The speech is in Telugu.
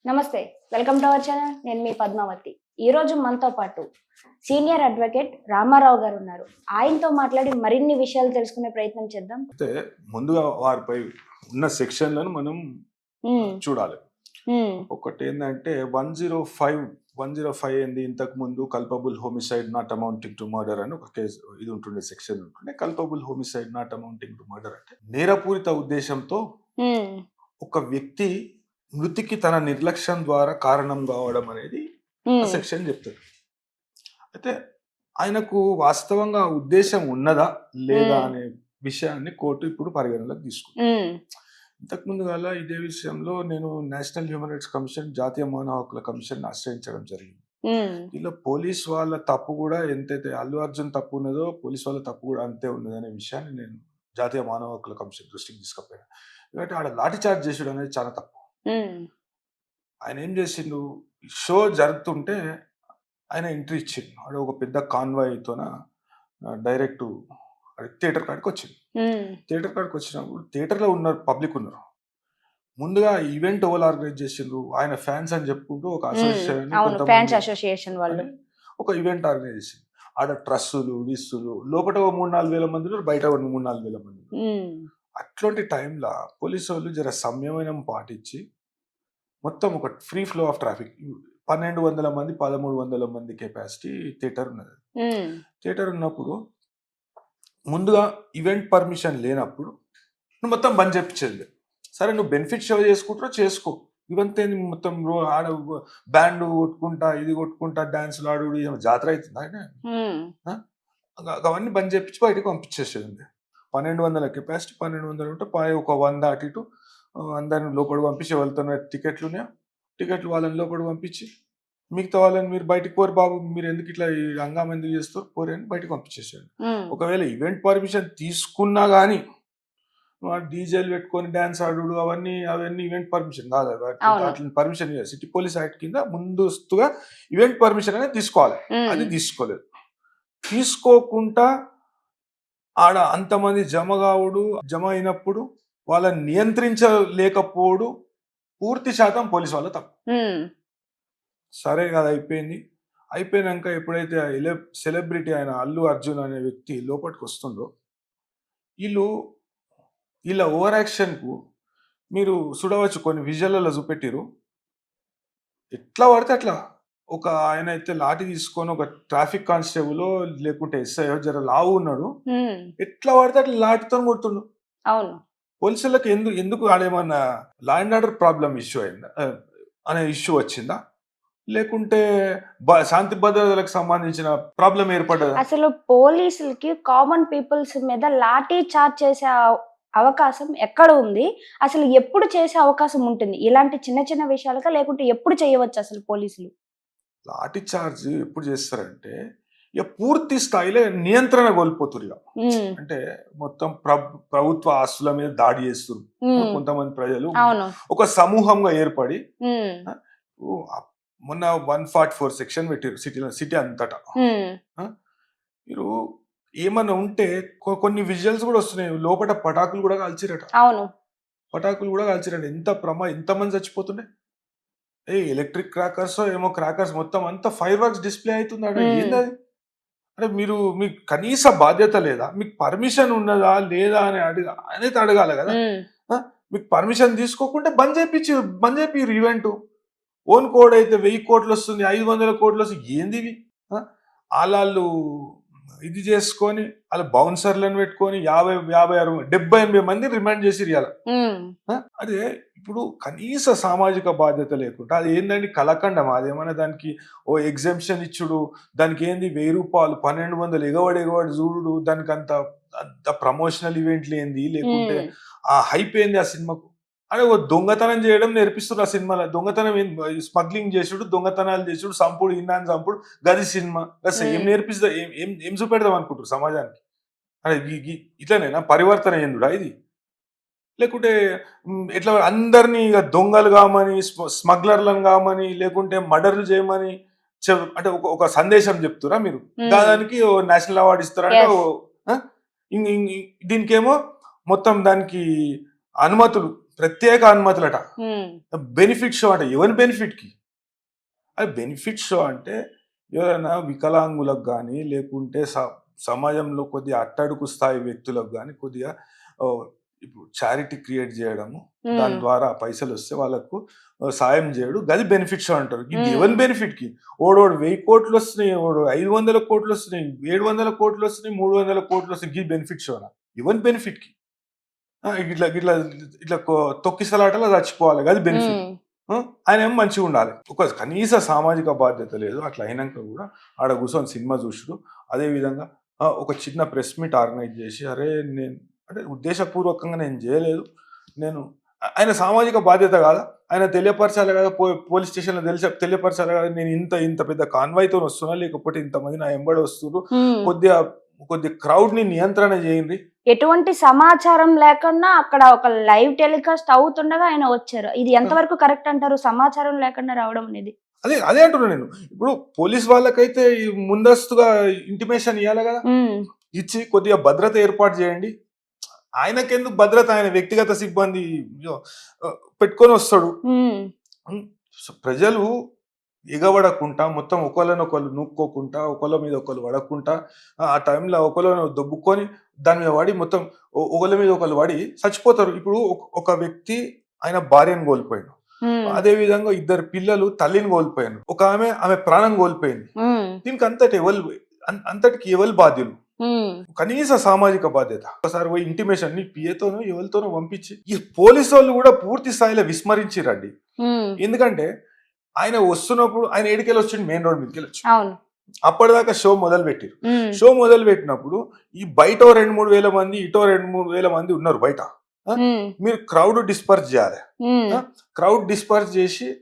నమస్తే. Welcome to our channel. నేను మీ పద్మావతి. ఈరోజు మనతో పాటు సీనియర్ అడ్వకేట్ రామారావు గారు ఉన్నారు. ఆయనతో మాట్లాడి మరిన్ని విషయాలు తెలుసుకునే ప్రయత్నం చేద్దాం. అయితే ముందుగా వారిపై ఉన్న సెక్షన్లను మనం చూడాలి. ఒకటి ఏంటంటే 105 ఏంది, ఇంతకు ముందు culpable homicide not amounting to murder అని ఒక కేసు ఇది ఉంటుండే, సెక్షన్ ఉంటుండే. Culpable homicide not amounting to murder అంటే నేరపూరిత ఉద్దేశంతో ఒక వ్యక్తి మృతికి తన నిర్లక్ష్యం ద్వారా కారణం కావడం అనేది సెక్షన్ చెప్తుంది. అయితే ఆయనకు వాస్తవంగా ఉద్దేశం ఉన్నదా లేదా అనే విషయాన్ని కోర్టు ఇప్పుడు పరిగణలోకి తీసుకుంది. ఇంతకుముందు గల ఇదే విషయంలో నేను నేషనల్ హ్యూమన్ రైట్స్ కమిషన్, జాతీయ మానవ హక్కుల కమిషన్ ఆశ్రయించడం జరిగింది. ఇలా పోలీస్ వాళ్ళ తప్పు కూడా ఎంతైతే అల్లు అర్జున్ తప్పు ఉన్నదో పోలీస్ వాళ్ళ తప్పు కూడా అంతే ఉన్నదనే విషయాన్ని నేను జాతీయ మానవ హక్కుల కమిషన్ దృష్టికి తీసుకుపోయాను. ఎందుకంటే ఆడ లాఠీ చార్జ్ చేసుడు అనేది చాలా తప్పు. ఆయన ఏం చేసిండు, షో జరుగుతుంటే ఆయన ఎంట్రీ ఇచ్చిండు. ఆడ ఒక పెద్ద కాన్వాయ్తోన డైరెక్ట్ థియేటర్ కాడికి వచ్చింది. థియేటర్ కాడికి వచ్చినప్పుడు థియేటర్లో ఉన్నారు, పబ్లిక్ ఉన్నారు. ముందుగా ఈవెంట్ ఎవరు ఆర్గనైజ్ చేసిండ్రు, ఆయన ఫ్యాన్స్ అని చెప్పుకుంటూ ఒక అసోసియేషన్ వాళ్ళు ఒక ఈవెంట్ ఆర్గనైజ్ చేసింది. ఆడ ట్రస్సులు విస్సులు లోపల 3-4 వేల మంది ఉన్నారు, బయట 3-4 వేల మంది ఉన్నారు. అట్లాంటి టైంలో పోలీసు వాళ్ళు జర సంయమనం పాటించి మొత్తం ఒక ఫ్రీ ఫ్లో ఆఫ్ ట్రాఫిక్, 1200 మంది 1300 మంది కెపాసిటీ థియేటర్ ఉన్నది. థియేటర్ ఉన్నప్పుడు ముందుగా ఈవెంట్ పర్మిషన్ లేనప్పుడు నువ్వు మొత్తం బంద్ చేయించేది. సరే, నువ్వు బెనిఫిట్ షో చేసుకుంటారో చేసుకో, ఇవంతే మొత్తం ఆడ బ్యాండ్ కొట్టుకుంటా ఇది కొట్టుకుంటా డాన్సులు ఆడు జాతర అవుతుంది ఆయన అవన్నీ బంద్ చేయించి బయటకు పంపించేసేది. 1200 కెపాసిటీ, 1200 ఉంటే ఒక 100 అటు ఇటు అందరిని లోపల పంపించి వెళ్తున్న టికెట్లు వాళ్ళని లోపల పంపించి మిగతా వాళ్ళని మీరు బయటకు పోరు బాబు, మీరు ఎందుకు ఇట్లా ఈ హంగామా ఎందుకు చేస్తారు పోరు అని బయటకు పంపించేసాడు. ఒకవేళ ఈవెంట్ పర్మిషన్ తీసుకున్నా కానీ డీజేలు పెట్టుకొని డాన్స్ ఆడు అవన్నీ ఈవెంట్ పర్మిషన్ కాదు. అట్లా పర్మిషన్ సిటీ పోలీస్ యాక్ట్ కింద ముందస్తుగా ఈవెంట్ పర్మిషన్ అనేది తీసుకోవాలి. అది తీసుకోలేదు. తీసుకోకుండా ఆడ అంతమంది జమ అయినప్పుడు వాళ్ళని నియంత్రించలేకపోవడు పూర్తి శాతం పోలీసు వాళ్ళ తప్పు. సరే కదా, అయిపోయినాక ఎప్పుడైతే సెలబ్రిటీ ఆయన అల్లు అర్జున్ అనే వ్యక్తి లోపలికి వస్తుండో వీళ్ళ ఓవర్ యాక్షన్కు మీరు చూడవచ్చు, కొన్ని విజువల్లో చూపెట్టిరు. ఎట్లా పడితే అట్లా ఒక ఆయన అయితే లాఠీ తీసుకొని ఒక ట్రాఫిక్ కానిస్టేబుల్ లేకుంటే ఎస్ఐ జర లావు ఉన్నాడు, ఎట్లా పడితే అట్లా లాఠీతో కొడుతుండు. అవును, పోలీసులకు ఎందుకు ఆడేమన్నా law and order problem issue అయిందా అనే ఇష్యూ వచ్చిందా, లేకుంటే శాంతి భద్రతలకు సంబంధించిన ప్రాబ్లం ఏర్పడ్డదా? అసలు పోలీసులకి కామన్ పీపుల్స్ మీద లాఠీ చార్జ్ చేసే అవకాశం ఎక్కడ ఉంది? అసలు ఎప్పుడు చేసే అవకాశం ఉంటుంది? ఇలాంటి చిన్న చిన్న విషయాలుగా లేకుంటే ఎప్పుడు చేయవచ్చు అసలు పోలీసులు? లాఠీ చార్జ్ ఎప్పుడు చేస్తారంటే ఇక పూర్తి స్థాయిలో నియంత్రణ కోల్పోతున్నారు. అంటే మొత్తం ప్రభుత్వ ఆస్తుల మీద దాడి చేస్తున్నారు కొంతమంది ప్రజలు ఒక సమూహంగా ఏర్పడి. మొన్న 144 సెక్షన్ పెట్టారు సిటీ అంతటా. మీరు ఏమన్నా ఉంటే కొన్ని విజువల్స్ కూడా వస్తున్నాయి, లోపల పటాకులు కూడా కాల్చిరట. ఎంతమంది చచ్చిపోతుండే. ఎలక్ట్రిక్ క్రాకర్స్ ఏమో క్రాకర్స్ మొత్తం అంతా ఫైర్ వర్క్స్ డిస్ప్లే అవుతుంది. ఏంది అంటే మీకు కనీస బాధ్యత లేదా? మీకు పర్మిషన్ ఉన్నదా లేదా అని అనేది అడగాలి కదా. మీకు పర్మిషన్ తీసుకోకుంటే బంద్ చేపి ఈవెంట్ ఓన్ కోడ్ అయితే 1000 కోట్లు వస్తుంది, 500 కోట్లు వస్తుంది. ఏంది ఇవి? వాళ్ళు ఇది చేసుకొని వాళ్ళ బౌన్సర్లను పెట్టుకొని 50-60-70-80 మంది రిమాండ్ చేసి ఇవ్వాలి. అదే ఇప్పుడు కనీస సామాజిక బాధ్యత లేకుండా అది ఏందండి కలకండం. అదేమన్నా దానికి ఓ ఎగ్జామ్షన్ ఇచ్చుడు, దానికి ఏంది 1000 రూపాయలు 1200 ఎగవాడు చూడు, దానికి అంత ప్రమోషనల్ ఈవెంట్లు ఏంది, లేకుంటే ఆ హైప్ ఏంది ఆ సినిమాకు? అదే ఓ దొంగతనం చేయడం నేర్పిస్తున్నారు ఆ సినిమాలో. దొంగతనం స్మగ్లింగ్ చేసుడు, దొంగతనాలు చేసుడు, సంపుడు, ఇన్నాన్ని సంపుడు, గది సినిమా. ఏం నేర్పిస్తా, ఏం చూపెడదాం అనుకుంటారు సమాజానికి? అదే ఇట్లనేనా పరివర్తన ఎందుడా ఇది? లేకుంటే ఎట్లా అందరినీ ఇక దొంగలు కామని, స్మగ్లర్లను కామని, లేకుంటే మర్డర్లు చేయమని అంటే ఒక సందేశం చెప్తురా మీరు? దానికి నేషనల్ అవార్డు ఇస్తారంటే దీనికేమో మొత్తం దానికి అనుమతులు ప్రత్యేక అనుమతులట, ఉమ్, బెనిఫిట్ షో అంట. ఎవరి బెనిఫిట్ కి? అది బెనిఫిట్ షో అంటే ఎవరైనా వికలాంగులకు కానీ లేకుంటే సమాజంలో కొద్దిగా అట్టడుగు స్థాయి వ్యక్తులకు కానీ కొద్దిగా ఆ, ఇప్పుడు చారిటీ క్రియేట్ చేయడము, దాని ఉమ్, ద్వారా పైసలు వస్తే వాళ్ళకు సాయం చేయడు, గది బెనిఫిట్ షో అంటారు. ఇది ఉమ్, ఎవరి బెనిఫిట్ కి? ఓడోడు 1000 కోట్లు వస్తున్నాయి, ఓడు 500 కోట్లు వస్తున్నాయి, 700 కోట్లు వస్తున్నాయి, 300 కోట్లు వస్తున్నాయి, ఇది బెనిఫిట్ షోనా? ఎవరి బెనిఫిట్ కి? ఇట్లా ఇట్లా ఇట్లా తొక్కిసలాటలో చచ్చిపోవాలి, గది బెనిఫిట్. ఉమ్, ఆయన ఏమో మంచిగా ఉండాలి. ఒక కనీస సామాజిక బాధ్యత లేదు. అట్లా అయినాక కూడా ఆడ కూర్చొని సినిమా చూసుడు. అదేవిధంగా ఒక చిన్న ప్రెస్ మీట్ ఆర్గనైజ్ చేసి, అరే నేను అంటే ఉద్దేశపూర్వకంగా నేను చేయలేదు, నేను ఆయన సామాజిక బాధ్యత కాదా? ఆయన తెలియపరచాలి కదా, పోలీస్ స్టేషన్లో తెలియపరచాలి కదా, నేను ఇంత ఇంత పెద్ద కాన్వాయ్తో వస్తున్నా, లేకపోతే ఇంతమంది నా ఎంబడి వస్తున్నారు, ఉమ్. కొద్ది క్రౌడ్ ని నియంత్రణ చేయండి. ఎటువంటి సమాచారం లేకుండా అక్కడ ఒక లైవ్ టెలికాస్ట్ అవుతుండగా ఆయన వచ్చారు. ఇది ఎంతవరకు కరెక్ట్ అంటారు? సమాచారం లేకుండా రావడం అనేది. అదే అంటున్నా నేను. ఇప్పుడు పోలీస్ వాళ్ళకైతే ఈ ముందస్తుగా ఇంటిమేషన్ ఇవ్వాలి కదా, ఉమ్, ఇచ్చి కొద్దిగా భద్రత ఏర్పాటు చేయండి. ఆయనకెందుకు భద్రత? ఆయన వ్యక్తిగత సిబ్బంది పెట్టుకొని వస్తాడు. ఉమ్, సో ప్రజలు ఎగబడకుండా, మొత్తం ఒకళ్ళనొకళ్ళు నూక్కోకుండా, ఒకళ్ళ మీద ఒకళ్ళు పడకుండా, ఆ టైంలో ఒకళ్ళను దొబ్బుకొని దాని మీద పడి మొత్తం ఒకళ్ళ మీద ఒకళ్ళు పడి చచ్చిపోతారు. ఇప్పుడు ఒక వ్యక్తి ఆయన భార్యను కోల్పోయాడు, ఉమ్, అదే విధంగా 2 పిల్లలు తల్లిని కోల్పోయాను, ఒక ఆమె ప్రాణం కోల్పోయింది. ఉమ్, దీనికి అంతటికి ఎవరు బాధ్యులు? ఉమ్, కనీస సామాజిక బాధ్యత. ఒకసారి పోయి ఇంటిమేషన్ ని పిఏతోనో ఎవరితోనో పంపించి, ఈ పోలీసు వాళ్ళు కూడా పూర్తి స్థాయిలో విస్మరించిరండి. ఉమ్. ఎందుకంటే ఆయన వస్తున్నప్పుడు ఆయన ఏడికెళ్ళి వచ్చిండు, మెయిన్ రోడ్ మీదకి వెళ్ళొచ్చు. అవును. అప్పటిదాకా షో మొదలు పెట్టారు. ఉమ్, షో మొదలు పెట్టినప్పుడు ఈ బయట 2-3 వేల మంది, ఇటో 2-3 వేల మంది ఉన్నారు బయట. ఉమ్, మీరు క్రౌడ్ డిస్పర్స్ చేయాలి. ఉమ్. క్రౌడ్ డిస్పర్స్ చేసి